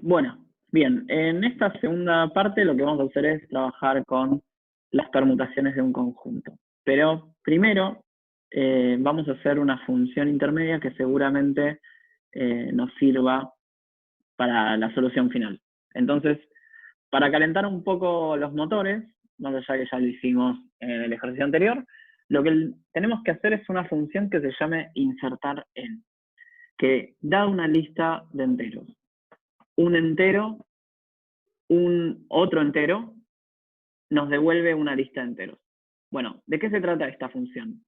Bueno, bien, en esta segunda parte lo que vamos a hacer es trabajar con las permutaciones de un conjunto. Pero primero vamos a hacer una función intermedia que seguramente nos sirva para la solución final. Entonces, para calentar un poco los motores, más allá que ya lo hicimos en el ejercicio anterior, lo que tenemos que hacer es una función que se llame insertar en, que da una lista de enteros. Un entero, un otro entero, nos devuelve una lista de enteros. Bueno, ¿de qué se trata esta función?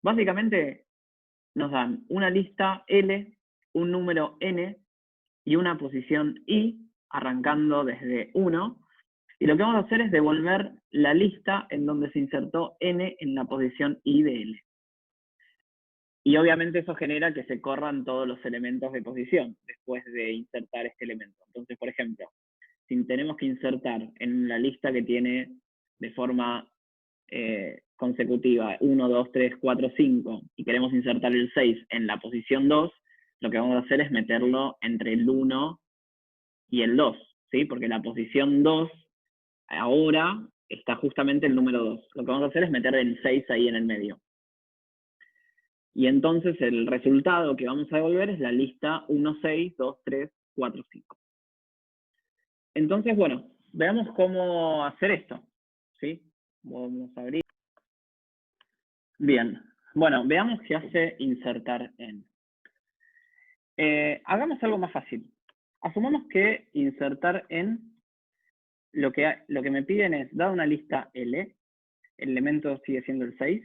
Básicamente nos dan una lista L, un número N y una posición I, arrancando desde 1, y lo que vamos a hacer es devolver la lista en donde se insertó N en la posición I de L. Y obviamente eso genera que se corran todos los elementos de posición después de insertar este elemento. Entonces, por ejemplo, si tenemos que insertar en la lista que tiene de forma consecutiva 1, 2, 3, 4, 5 y queremos insertar el 6 en la posición 2, lo que vamos a hacer es meterlo entre el 1 y el 2, ¿sí? Porque la posición 2 ahora está justamente el número 2. Lo que vamos a hacer es meter el 6 ahí en el medio. Y entonces el resultado que vamos a devolver es la lista 1, 6, 2, 3, 4, 5. Entonces, bueno, veamos cómo hacer esto, ¿sí? Vamos a abrir. Bien, bueno, veamos qué hace insertar en. Hagamos algo más fácil. Asumamos que insertar en, lo que me piden es, dada una lista L, el elemento sigue siendo el 6,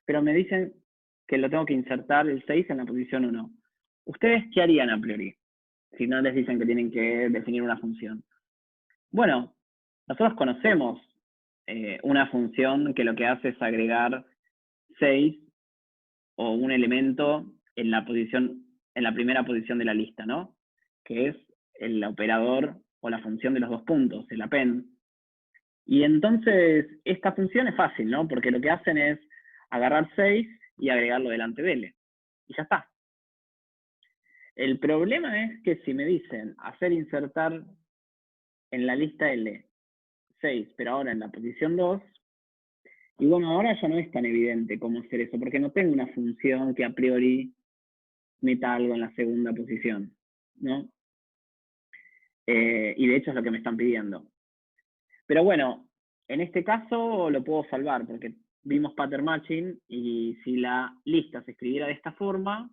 pero me dicen que lo tengo que insertar el 6 en la posición 1. ¿Ustedes qué harían a priori? Si no les dicen que tienen que definir una función. Bueno, nosotros conocemos una función que lo que hace es agregar 6 o un elemento en la primera posición de la lista, ¿no? Que es el operador o la función de los dos puntos, el append. Y entonces, esta función es fácil, ¿no? Porque lo que hacen es agarrar 6 y agregarlo delante de L. Y ya está. El problema es que si me dicen hacer insertar en la lista L 6, pero ahora en la posición 2, y bueno, ahora ya no es tan evidente cómo hacer eso, porque no tengo una función que a priori meta algo en la segunda posición, ¿no? Y de hecho es lo que me están pidiendo. Pero bueno, en este caso lo puedo salvar, porque vimos pattern matching, y si la lista se escribiera de esta forma,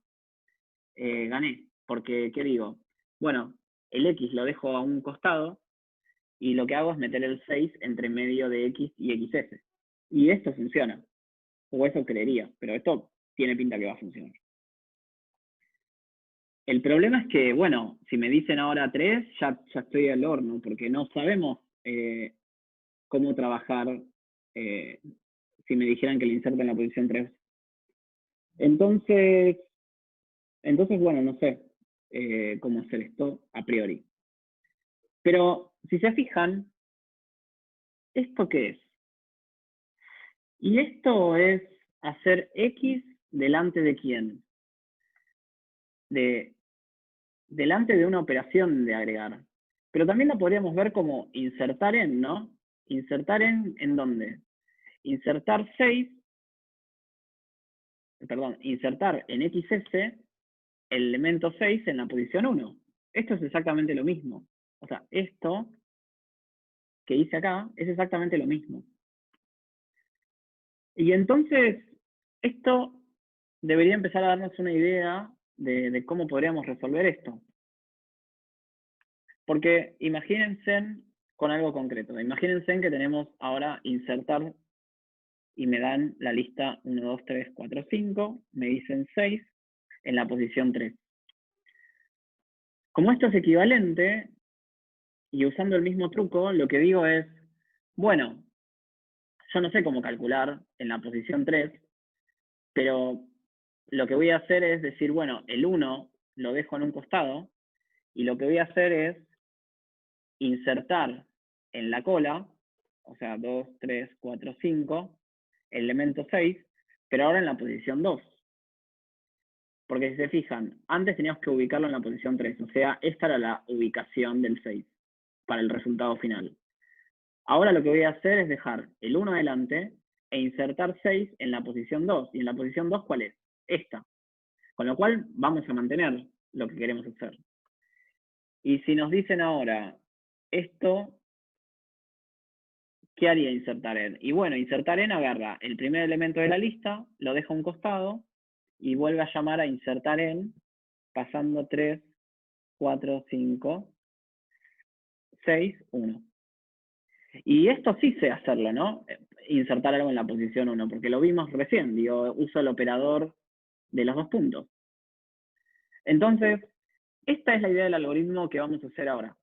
gané. Porque, ¿qué digo? Bueno, el X lo dejo a un costado, y lo que hago es meter el 6 entre medio de X y XS. Y esto funciona. O eso creería, pero esto tiene pinta que va a funcionar. El problema es que, bueno, si me dicen ahora 3, ya estoy al horno, porque no sabemos cómo trabajar si me dijeran que le inserto en la posición 3. Entonces bueno, no sé cómo hacer esto a priori. Pero si se fijan, ¿esto qué es? Y esto es hacer X delante de quién? Delante de una operación de agregar. Pero también la podríamos ver como insertar en, ¿no? Insertar ¿en dónde? Insertar 6, perdón, insertar en XS el elemento 6 en la posición 1. Esto es exactamente lo mismo. O sea, esto que hice acá es exactamente lo mismo. Y entonces, esto debería empezar a darnos una idea de cómo podríamos resolver esto. Porque imagínense con algo concreto. Imagínense que tenemos ahora insertar y me dan la lista 1, 2, 3, 4, 5, me dicen 6 en la posición 3. Como esto es equivalente, y usando el mismo truco, lo que digo es, bueno, yo no sé cómo calcular en la posición 3, pero lo que voy a hacer es decir, bueno, el 1 lo dejo en un costado, y lo que voy a hacer es insertar en la cola, o sea, 2, 3, 4, 5, el elemento 6, pero ahora en la posición 2. Porque si se fijan, antes teníamos que ubicarlo en la posición 3, o sea, esta era la ubicación del 6 para el resultado final. Ahora lo que voy a hacer es dejar el 1 adelante e insertar 6 en la posición 2. ¿Y en la posición 2 cuál es? Esta. Con lo cual vamos a mantener lo que queremos hacer. Y si nos dicen ahora, esto, ¿qué haría insertar en? Y bueno, insertar en agarra el primer elemento de la lista, lo deja a un costado y vuelve a llamar a insertar en, pasando 3, 4, 5, 6, 1. Y esto sí sé hacerlo, ¿no? Insertar algo en la posición 1, porque lo vimos recién, digo, uso el operador de los 2 puntos. Entonces, esta es la idea del algoritmo que vamos a hacer ahora,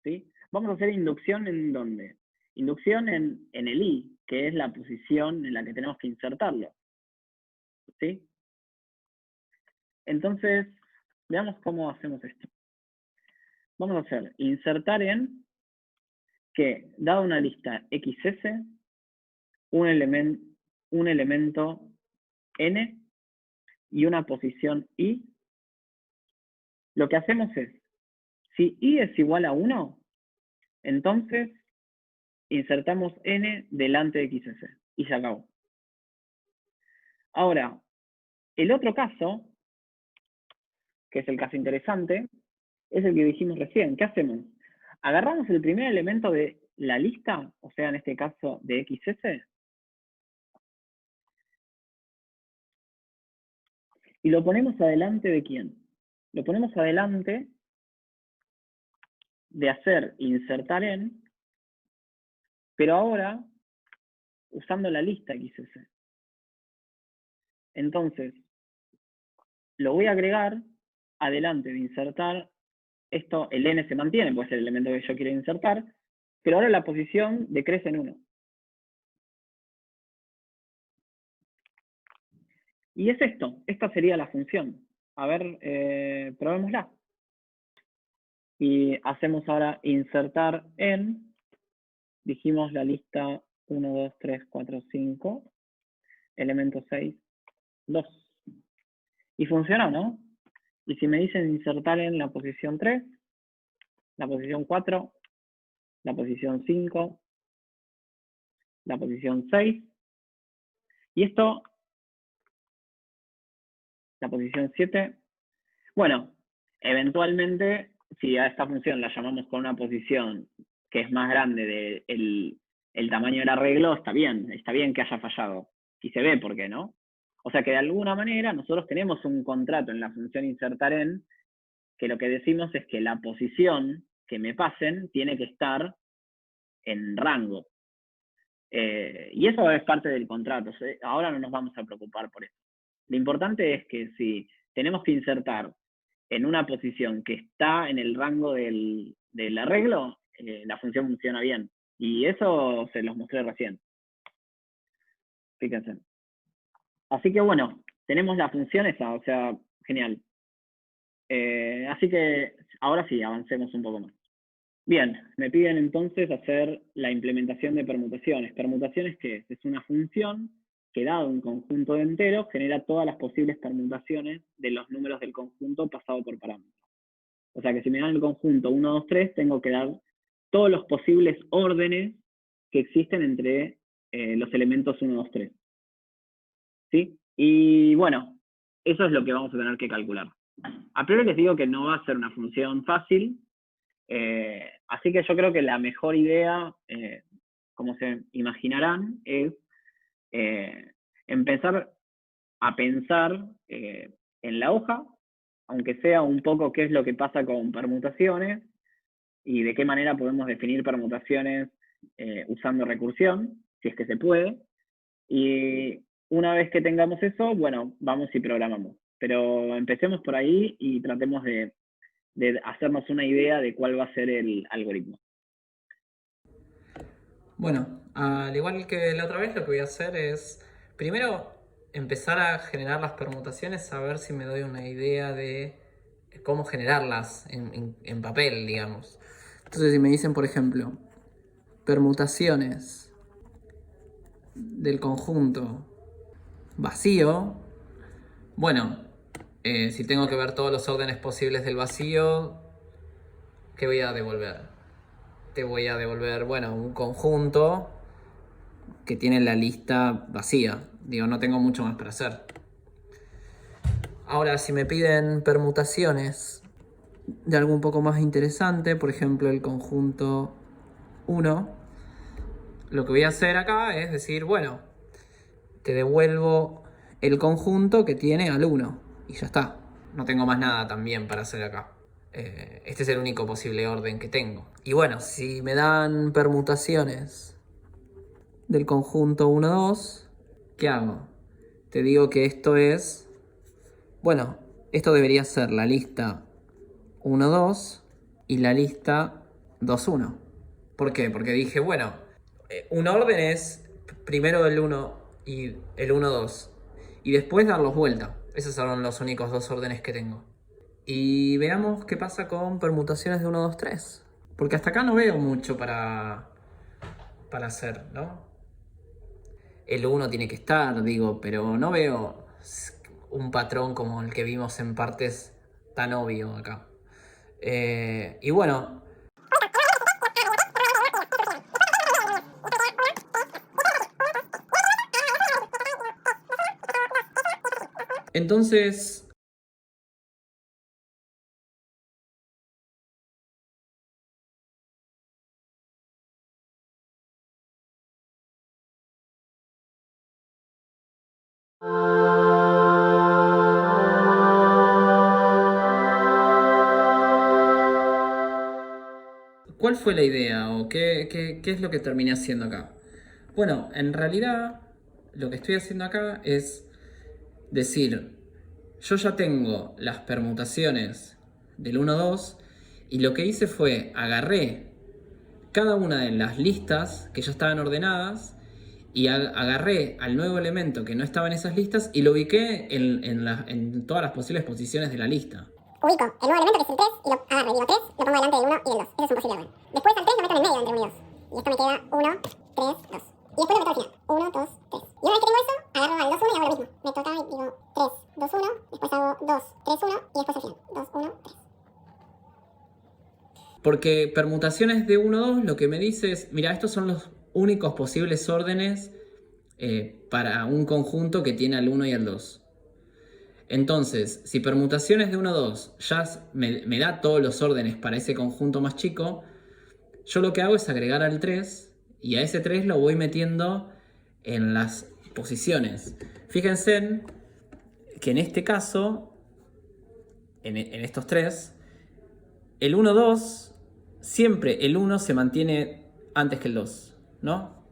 ¿sí? Vamos a hacer inducción ¿en dónde? Inducción en el i, que es la posición en la que tenemos que insertarlo, ¿sí? Entonces, veamos cómo hacemos esto. Vamos a hacer insertar en que, dada una lista XS, un elemento n y una posición i, lo que hacemos es, si i es igual a 1, entonces insertamos n delante de XS y se acabó. Ahora, el otro caso, que es el caso interesante, es el que dijimos recién. ¿Qué hacemos? Agarramos el primer elemento de la lista, o sea, en este caso de XS, y lo ponemos adelante de ¿quién? Lo ponemos adelante de hacer insertar en, pero ahora usando la lista XS. Entonces, lo voy a agregar adelante de insertar. Esto, el n se mantiene, pues es el elemento que yo quiero insertar, pero ahora la posición decrece en 1. Y es esto, esta sería la función. A ver, probémosla. Y hacemos ahora insertar en, dijimos la lista 1, 2, 3, 4, 5, elemento 6, 2. Y funcionó, ¿no? Y si me dicen insertar en la posición 3, la posición 4, la posición 5, la posición 6, y esto, la posición 7, bueno, eventualmente, si a esta función la llamamos con una posición que es más grande del el tamaño del arreglo, está bien que haya fallado. Y se ve por qué, ¿no? O sea que de alguna manera nosotros tenemos un contrato en la función insertar en, que lo que decimos es que la posición que me pasen tiene que estar en rango. Y eso es parte del contrato. Ahora no nos vamos a preocupar por eso. Lo importante es que si tenemos que insertar en una posición que está en el rango del arreglo, la función funciona bien. Y eso se los mostré recién. Fíjense. Así que bueno, tenemos la función esa, o sea, genial. Así que ahora sí, avancemos un poco más. Bien, me piden entonces hacer la implementación de permutaciones. ¿Permutaciones qué es? Es una función que, dado un conjunto de enteros, genera todas las posibles permutaciones de los números del conjunto pasado por parámetros. O sea que si me dan el conjunto 1, 2, 3, tengo que dar todos los posibles órdenes que existen entre los elementos 1, 2, 3. ¿Sí? Y bueno, eso es lo que vamos a tener que calcular. A priori les digo que no va a ser una función fácil, así que yo creo que la mejor idea, como se imaginarán, es empezar a pensar en la hoja, aunque sea un poco qué es lo que pasa con permutaciones y de qué manera podemos definir permutaciones usando recursión, si es que se puede. Y una vez que tengamos eso, bueno, vamos y programamos. Pero empecemos por ahí y tratemos de hacernos una idea de cuál va a ser el algoritmo. Bueno, al igual que la otra vez, lo que voy a hacer es primero empezar a generar las permutaciones, a ver si me doy una idea de cómo generarlas en papel, digamos. Entonces, si me dicen, por ejemplo, permutaciones del conjunto vacío, bueno, Si tengo que ver todos los órdenes posibles del vacío, ¿qué voy a devolver? Te voy a devolver, bueno, un conjunto que tiene la lista vacía. Digo, no tengo mucho más para hacer. Ahora, si me piden permutaciones de algo un poco más interesante, por ejemplo, el conjunto 1, lo que voy a hacer acá es decir, bueno, te devuelvo el conjunto que tiene al 1 y ya está. No tengo más nada también para hacer acá. Este es el único posible orden que tengo. Y bueno, si me dan permutaciones del conjunto 1, 2, ¿qué hago? Te digo que esto es... Bueno, esto debería ser la lista 1, 2 y la lista 2, 1. ¿Por qué? Porque dije, bueno, un orden es primero el 1 y el 1, 2 y después darlos vuelta. Esos son los únicos dos órdenes que tengo. Y veamos qué pasa con permutaciones de 1, 2, 3. Porque hasta acá no veo mucho para hacer, ¿no? El 1 tiene que estar, digo, pero no veo un patrón como el que vimos en partes tan obvio acá. Y bueno... Entonces... ¿Cuál fue la idea o qué es lo que terminé haciendo acá? Bueno, en realidad lo que estoy haciendo acá es decir, yo ya tengo las permutaciones del 1, 2 y lo que hice fue agarré cada una de las listas que ya estaban ordenadas y agarré al nuevo elemento que no estaba en esas listas y lo ubiqué en todas las posibles posiciones de la lista. Ubico el nuevo elemento que es el 3 y lo agarro y digo 3, lo pongo delante del 1 y del 2. Ese es un posible orden. Después al 3 lo meto en el medio entre 1 y 2. Y esto me queda 1, 3, 2. Y después lo meto al final. 1, 2, 3. Y una vez que tengo eso, agarro al 2, 1 y hago lo mismo. Meto acá y digo 3, 2, 1. Después hago 2, 3, 1 y después al final. 2, 1, 3. Porque permutaciones de 1, 2 lo que me dice es, mira, estos son los únicos posibles órdenes para un conjunto que tiene al 1 y al 2. Entonces, si permutaciones de 1, 2 ya me da todos los órdenes para ese conjunto más chico, yo lo que hago es agregar al 3 y a ese 3 lo voy metiendo en las posiciones. Fíjense que en este caso, en estos 3, el 1, 2, siempre el 1 se mantiene antes que el 2, ¿no?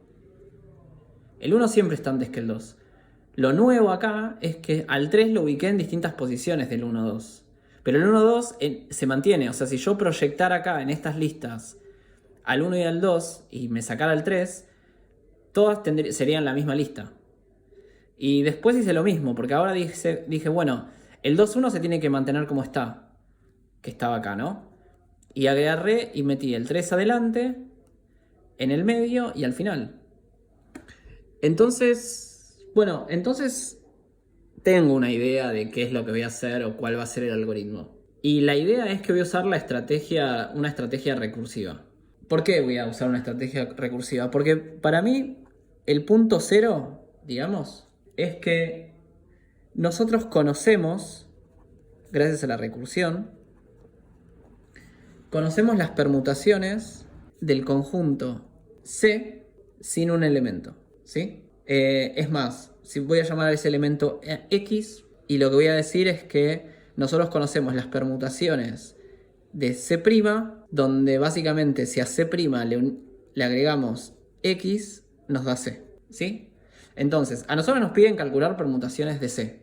El 1 siempre está antes que el 2. Lo nuevo acá es que al 3 lo ubiqué en distintas posiciones del 1, 2. Pero el 1, 2 se mantiene. O sea, si yo proyectara acá en estas listas al 1 y al 2 y me sacara el 3, todas serían la misma lista. Y después hice lo mismo, porque ahora dije, bueno, el 2, 1 se tiene que mantener como está, que estaba acá, ¿no? Y agarré y metí el 3 adelante, en el medio y al final. Entonces tengo una idea de qué es lo que voy a hacer o cuál va a ser el algoritmo. Y la idea es que voy a usar una estrategia recursiva. ¿Por qué voy a usar una estrategia recursiva? Porque para mí el punto cero, digamos, es que nosotros conocemos, gracias a la recursión, conocemos las permutaciones del conjunto C sin un elemento, ¿sí? Es más, si voy a llamar a ese elemento X y lo que voy a decir es que nosotros conocemos las permutaciones de C', donde básicamente si a C' le agregamos X, nos da C, ¿sí? Entonces, a nosotros nos piden calcular permutaciones de C.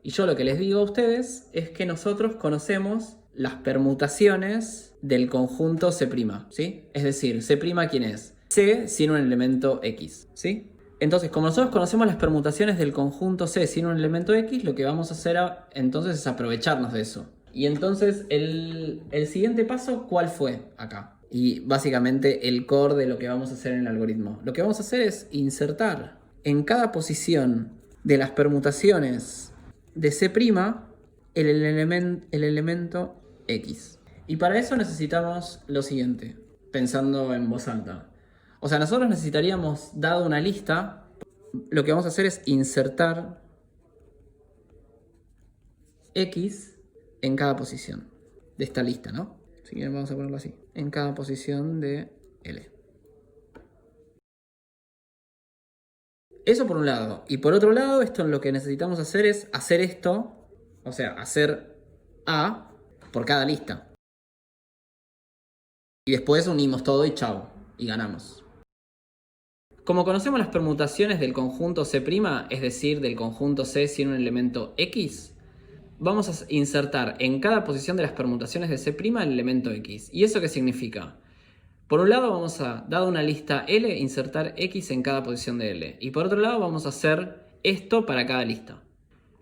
Y yo lo que les digo a ustedes es que nosotros conocemos las permutaciones del conjunto C', ¿sí? Es decir, C' ¿quién es? C sin un elemento X, ¿sí? Entonces, como nosotros conocemos las permutaciones del conjunto C sin un elemento X, lo que vamos a hacer entonces es aprovecharnos de eso. Y entonces, el siguiente paso, ¿cuál fue acá? Y básicamente el core de lo que vamos a hacer en el algoritmo. Lo que vamos a hacer es insertar en cada posición de las permutaciones de C', el elemento X. Y para eso necesitamos lo siguiente, pensando en voz alta. O sea, nosotros necesitaríamos, dado una lista, lo que vamos a hacer es insertar X en cada posición de esta lista, ¿no? Si quieren vamos a ponerlo así, en cada posición de L. Eso por un lado. Y por otro lado, esto lo que necesitamos hacer es hacer esto, o sea, hacer A por cada lista. Y después unimos todo y chao, y ganamos. Como conocemos las permutaciones del conjunto C', es decir, del conjunto C sin un elemento X, vamos a insertar en cada posición de las permutaciones de C' el elemento X. ¿Y eso qué significa? Por un lado vamos a, dado una lista L, insertar X en cada posición de L. Y por otro lado vamos a hacer esto para cada lista.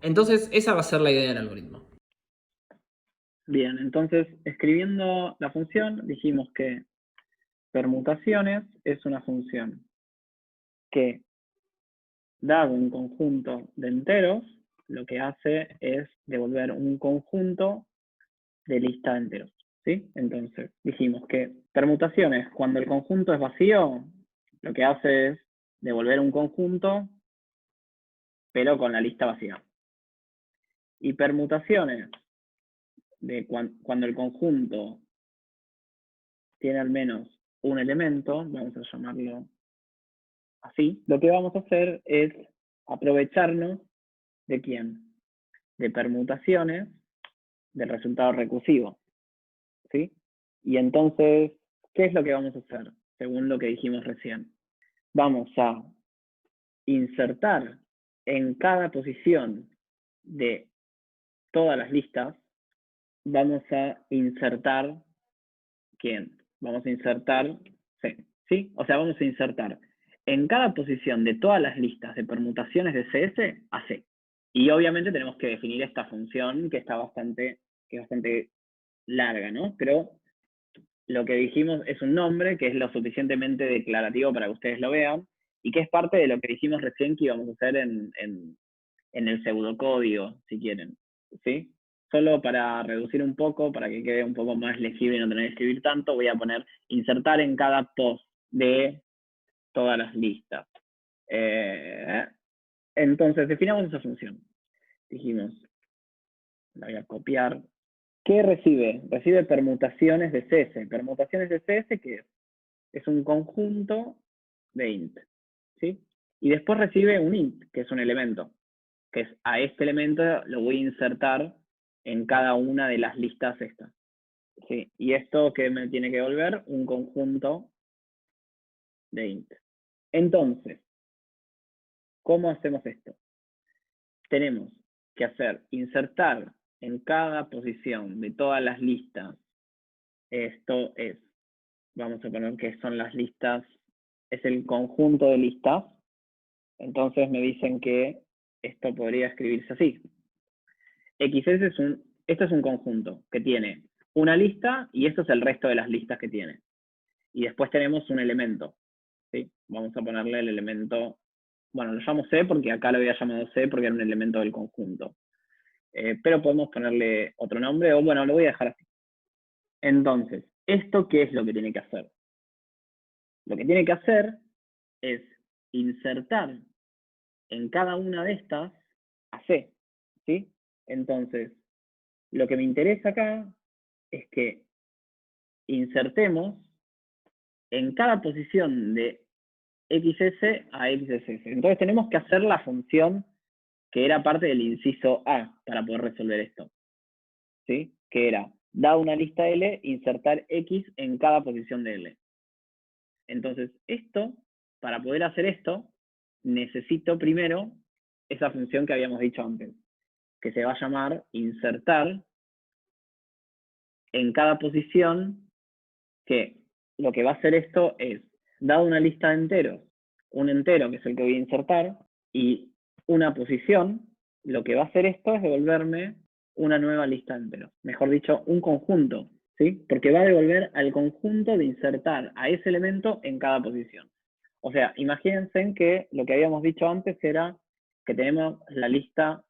Entonces esa va a ser la idea del algoritmo. Bien, entonces escribiendo la función dijimos que permutaciones es una función que, dado un conjunto de enteros, lo que hace es devolver un conjunto de lista de enteros, ¿sí? Entonces dijimos que permutaciones, cuando el conjunto es vacío, lo que hace es devolver un conjunto, pero con la lista vacía. Y permutaciones, de cuando el conjunto tiene al menos un elemento, vamos a llamarlo así, lo que vamos a hacer es aprovecharnos ¿de quién? De permutaciones del resultado recursivo, ¿sí? Y entonces, ¿qué es lo que vamos a hacer? Según lo que dijimos recién. Vamos a insertar en cada posición de todas las listas, vamos a insertar, ¿quién? Vamos a insertar C, ¿sí? O sea, vamos a insertar en cada posición de todas las listas de permutaciones de CS a C. Y obviamente tenemos que definir esta función que está bastante larga, ¿no? Pero lo que dijimos es un nombre que es lo suficientemente declarativo para que ustedes lo vean y que es parte de lo que dijimos recién que íbamos a hacer en el pseudocódigo, si quieren, ¿sí? Solo para reducir un poco, para que quede un poco más legible y no tener que escribir tanto, voy a poner insertar en cada post de todas las listas. Entonces, definamos esa función. Dijimos, la voy a copiar. ¿Qué recibe? Recibe permutaciones de CS. Permutaciones de CS, ¿qué es? Es un conjunto de int, ¿sí? Y después recibe un int, que es un elemento, que es a este elemento lo voy a insertar en cada una de las listas estas, ¿sí? Y esto que me tiene que volver un conjunto de int. Entonces, ¿cómo hacemos esto? Tenemos que hacer insertar en cada posición de todas las listas. Esto es, vamos a poner que son las listas, es el conjunto de listas. Entonces me dicen que esto podría escribirse así. Esto es un conjunto que tiene una lista y esto es el resto de las listas que tiene. Y después tenemos un elemento, ¿sí? Vamos a ponerle el elemento, bueno, lo llamo C porque acá lo había llamado C porque era un elemento del conjunto. Pero podemos ponerle otro nombre, o bueno, lo voy a dejar así. Entonces, ¿esto qué es lo que tiene que hacer? Lo que tiene que hacer es insertar en cada una de estas a C, ¿sí? Entonces, lo que me interesa acá es que insertemos en cada posición de XS a XSS. Entonces tenemos que hacer la función que era parte del inciso A para poder resolver esto, ¿sí? Que era, dada una lista L, insertar X en cada posición de L. Entonces, para poder hacer esto, necesito primero esa función que habíamos dicho antes, que se va a llamar insertar en cada posición, que lo que va a hacer esto es, dado una lista de enteros, un entero que es el que voy a insertar, y una posición, lo que va a hacer esto es devolverme una nueva lista de enteros. Mejor dicho, un conjunto, ¿sí? Porque va a devolver al conjunto de insertar a ese elemento en cada posición. O sea, imagínense que lo que habíamos dicho antes era que tenemos la lista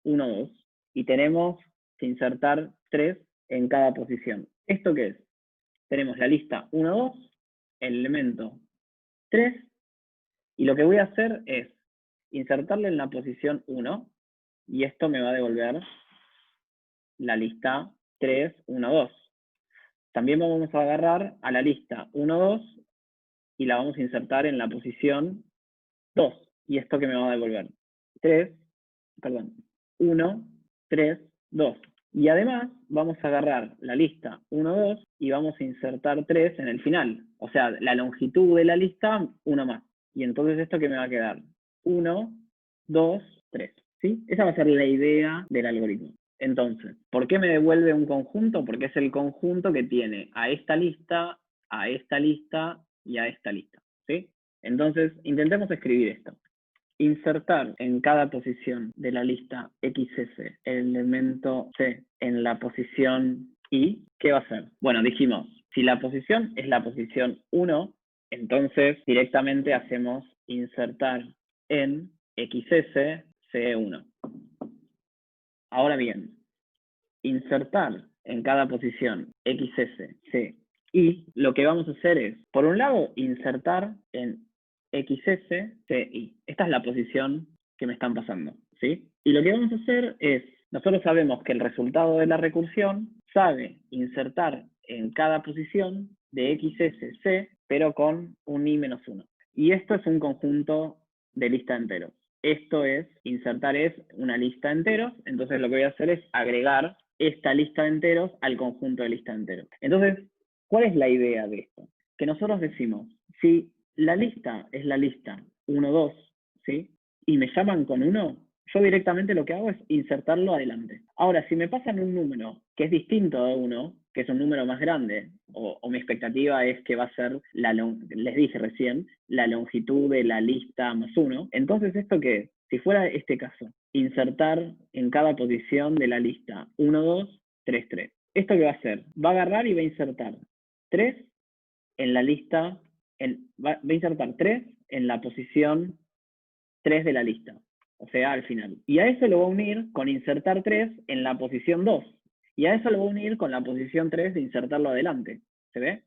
1, 2, y tenemos que insertar 3 en cada posición. ¿Esto qué es? Tenemos la lista 1, 2, el elemento 3, y lo que voy a hacer es insertarle en la posición 1, y esto me va a devolver la lista 3, 1, 2. También vamos a agarrar a la lista 1, 2 y la vamos a insertar en la posición 2. ¿Y esto que me va a devolver? 1, 3, 2. Y además vamos a agarrar la lista 1, 2 y vamos a insertar 3 en el final. O sea, la longitud de la lista, 1 más. Y entonces esto que me va a quedar 1, 2, 3. ¿Sí? Esa va a ser la idea del algoritmo. Entonces, ¿por qué me devuelve un conjunto? Porque es el conjunto que tiene a esta lista y a esta lista. ¿Sí? Entonces, intentemos escribir esto. Insertar en cada posición de la lista XS el elemento C en la posición Y, ¿qué va a hacer? Bueno, dijimos, si la posición es la posición 1, entonces directamente hacemos insertar en XS C1. Ahora bien, insertar en cada posición XS C y lo que vamos a hacer es, por un lado, insertar en XS, CI. Esta es la posición que me están pasando, ¿sí? Y lo que vamos a hacer es, nosotros sabemos que el resultado de la recursión sabe insertar en cada posición de XS, C, pero con un I-1. Y esto es un conjunto de lista de enteros. Esto es, insertar es una lista de enteros, entonces lo que voy a hacer es agregar esta lista de enteros al conjunto de lista de enteros. Entonces, ¿cuál es la idea de esto? Que nosotros decimos, si la lista es la lista 1, 2, ¿sí? Y me llaman con 1, yo directamente lo que hago es insertarlo adelante. Ahora, si me pasan un número que es distinto de 1, que es un número más grande, o mi expectativa es que va a ser, les dije recién, la longitud de la lista más 1, entonces ¿esto qué es? Si fuera este caso, insertar en cada posición de la lista 1, 2, 3, 3. ¿Esto qué va a hacer? Va a agarrar y va a insertar 3 en la lista, va a insertar 3 en la posición 3 de la lista, o sea, al final. Y a eso lo va a unir con insertar 3 en la posición 2. Y a eso lo va a unir con la posición 3 de insertarlo adelante. ¿Se ve?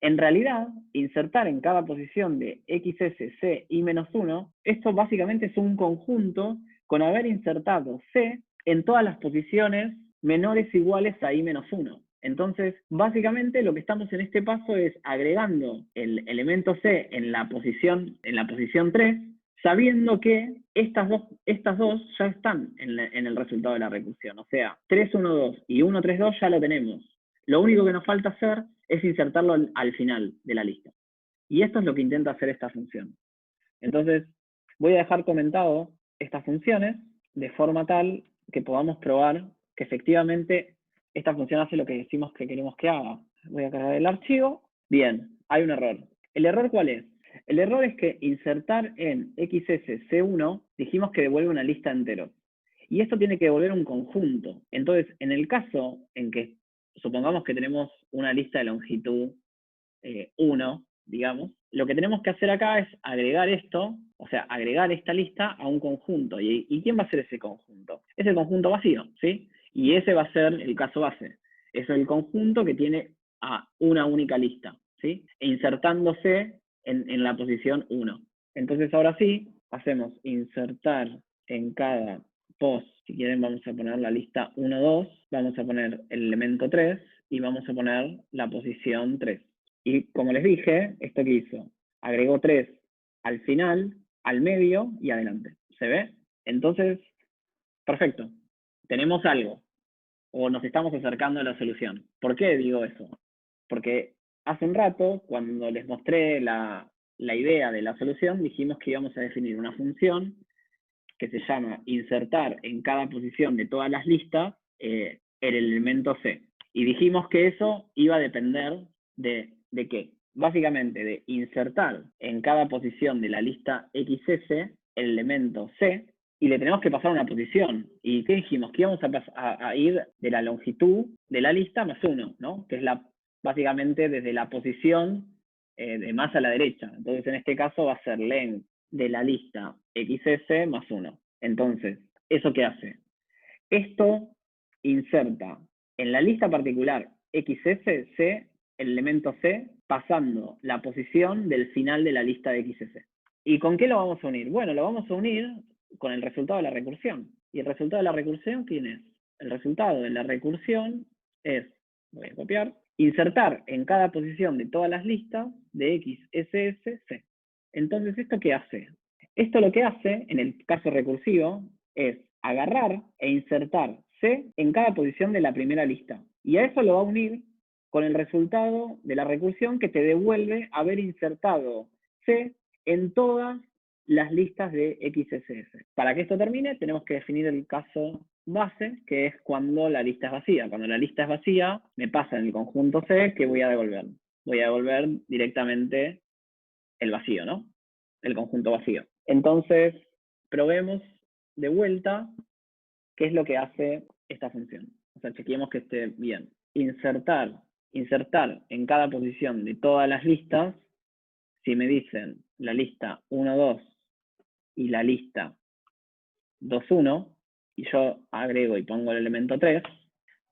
En realidad, insertar en cada posición de XS, C, I-1, esto básicamente es un conjunto con haber insertado C en todas las posiciones menores o iguales a I-1. Entonces, básicamente lo que estamos en este paso es agregando el elemento C en la posición 3, sabiendo que estas dos ya están en el resultado de la recursión. O sea, 3, 1, 2 y 1, 3, 2 ya lo tenemos. Lo único que nos falta hacer es insertarlo al final de la lista. Y esto es lo que intenta hacer esta función. Entonces, voy a dejar comentado estas funciones de forma tal que podamos probar que efectivamente esta función hace lo que decimos que queremos que haga. Voy a cargar el archivo. Bien, hay un error. ¿El error cuál es? El error es que insertar en XSC1 dijimos que devuelve una lista de enteros. Y esto tiene que devolver un conjunto. Entonces, en el caso en que supongamos que tenemos una lista de longitud 1, digamos, lo que tenemos que hacer acá es agregar esto, o sea, agregar esta lista a un conjunto. ¿Y quién va a ser ese conjunto? Es el conjunto vacío, ¿sí? Y ese va a ser el caso base. Es el conjunto que tiene a una única lista, ¿sí? E insertándose en la posición 1. Entonces, ahora sí, hacemos insertar en cada post, si quieren vamos a poner la lista 1, 2, vamos a poner el elemento 3 y vamos a poner la posición 3. Y como les dije, ¿esto qué hizo? Agregó 3 al final, al medio y adelante. ¿Se ve? Entonces, perfecto. Tenemos algo. O nos estamos acercando a la solución. ¿Por qué digo eso? Porque hace un rato, cuando les mostré la idea de la solución, dijimos que íbamos a definir una función que se llama insertar en cada posición de todas las listas el elemento C. Y dijimos que eso iba a depender ¿de qué? Básicamente de insertar en cada posición de la lista XS el elemento C y le tenemos que pasar una posición. ¿Y qué dijimos? Que íbamos a ir de la longitud de la lista más 1, ¿no? Que es básicamente desde la posición de más a la derecha. Entonces en este caso va a ser len de la lista XS más 1. Entonces, ¿eso qué hace? Esto inserta en la lista particular XS, C, el elemento C, pasando la posición del final de la lista de XS. ¿Y con qué lo vamos a unir? Bueno, lo vamos a unir con el resultado de la recursión. ¿Y el resultado de la recursión quién es? El resultado de la recursión es, voy a copiar, insertar en cada posición de todas las listas de X, S, S, C. Entonces, ¿esto qué hace? Esto lo que hace, en el caso recursivo, es agarrar e insertar C en cada posición de la primera lista. Y a eso lo va a unir con el resultado de la recursión que te devuelve haber insertado C en todas las listas de XSS. Para que esto termine, tenemos que definir el caso base, que es cuando la lista es vacía. Cuando la lista es vacía, me pasa en el conjunto C que voy a devolver. Voy a devolver directamente el vacío, ¿no? El conjunto vacío. Entonces, probemos de vuelta qué es lo que hace esta función. O sea, chequeemos que esté bien. Insertar en cada posición de todas las listas, si me dicen la lista 1, 2 y la lista 2, 1, y yo agrego y pongo el elemento 3,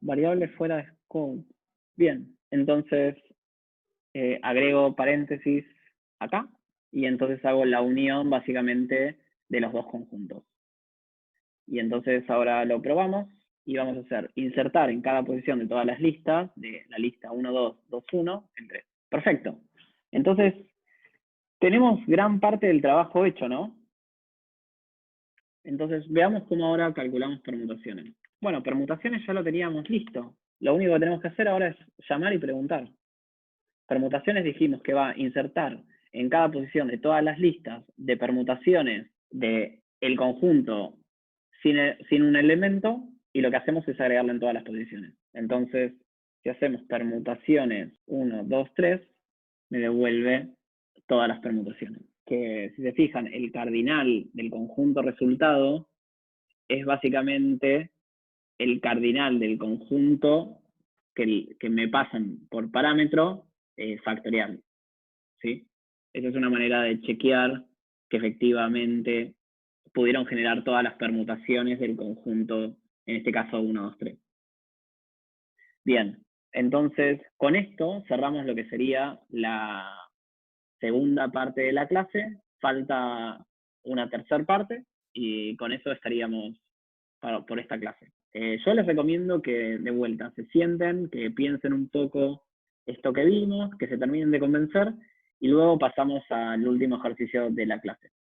variable fuera de scope. Bien, entonces agrego paréntesis acá, y entonces hago la unión básicamente de los dos conjuntos. Y entonces ahora lo probamos y vamos a hacer insertar en cada posición de todas las listas, de la lista 1, 2, 2, 1, en 3. Perfecto. Entonces, tenemos gran parte del trabajo hecho, ¿no? Entonces, veamos cómo ahora calculamos permutaciones. Bueno, permutaciones ya lo teníamos listo. Lo único que tenemos que hacer ahora es llamar y preguntar. Permutaciones dijimos que va a insertar en cada posición de todas las listas de permutaciones del conjunto sin un elemento, y lo que hacemos es agregarlo en todas las posiciones. Entonces, si hacemos permutaciones 1, 2, 3, me devuelve todas las permutaciones. Que si se fijan, el cardinal del conjunto resultado es básicamente el cardinal del conjunto que me pasan por parámetro factorial. ¿Sí? Esa es una manera de chequear que efectivamente pudieron generar todas las permutaciones del conjunto, en este caso 1, 2, 3. Bien, entonces con esto cerramos lo que sería la segunda parte de la clase. Falta una tercera parte y con eso estaríamos por esta clase. Yo les recomiendo que de vuelta se sienten, que piensen un poco esto que vimos, que se terminen de convencer y luego pasamos al último ejercicio de la clase.